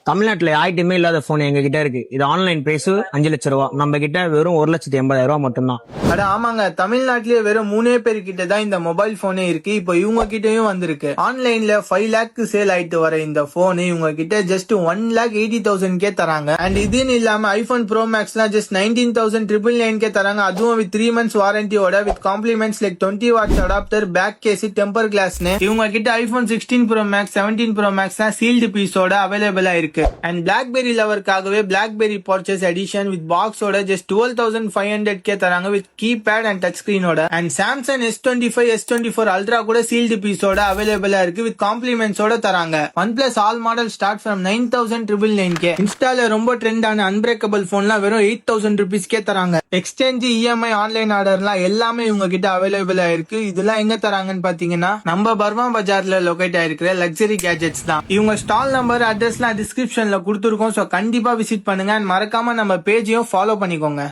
தமிழ்நாட்டுல யார்கிட்டயுமே இல்லாத போன் எங்க கிட்ட இருக்கு. இது ஆன்லைன் பிரைஸ் 5 லட்சம் ரூபா. நம்ம கிட்ட வெறும் 1,80,000 மட்டும்தான். அட ஆமாங்க, தமிழ்நாட்டிலேயே வெறும் 3 பேர் கிட்ட தான் இந்த மொபைல் போனே இருக்கு. இப்போ இவங்க கிட்டயும் வந்திருக்கு. ஆன்லைன்ல 5 லேக் சேல் ஆயிட்டு வர இந்த போன் இவங்க கிட்ட ஜஸ்ட் 1,80,000 தராங்க. அண்ட் இதுன்னு இல்லாம ஐபோன் ப்ரோ மேக்ஸ்லாம் ஜஸ்ட் 19,999 தராங்க. அதுவும் வித் 3 months வாரண்டியோட with compliments like 20 watts adapter, back case, temper கிளாஸ்னு. இவங்க கிட்ட iPhone 16 pro max, 17 pro max sealed பீஸோட அவைலபிளா இருக்கு. அண்ட் பிளாக்பெரி லவர்க்காகவே பிளாக்பெரி பர்ச்சேஸ் எடிஷன் வித் பாக்ஸோட ஜஸ்ட் 12,500 தராங்க வித் கீபேட் அண்ட் டச் ஸ்கிரீனோட. And Samsung S25, S24 ultra கூட சீல்டு பீஸோட அவைலபிளா இருக்கு வித் காம்ப்ளிமெண்ட்ஸோட தராங்க. OnePlus all model start from 9,999. இன்ஸ்டால ரொம்ப ட்ரெண்டான அன்பிரேக்கபிள் போன்லாம் வெறும் 8,000 rupeesக்கே தராங்க. எக்ஸ்சேஞ்ச், இஎம்ஐ, ஆன்லைன் ஆர்டர்லாம் எல்லாமே இவங்க கிட்ட அவைலபிளா இருக்கு. இதெல்லாம் எங்க தராங்கன்னு பாத்தீங்கன்னா நம்ம பர்மா பஜார்ல லொகேட் ஆயிருக்கிற லக்ஸரி கேஜெட்ஸ் தான். இவங்க ஸ்டால் நம்பர், அட்ரஸ்லாம் டிஸ்கிரிப்ஷன்ல கொடுத்துருக்கோம். சோ கண்டிப்பா விசிட் பண்ணுங்க. மறக்காம நம்ம பேஜையும் ஃபாலோ பண்ணிக்கோங்க.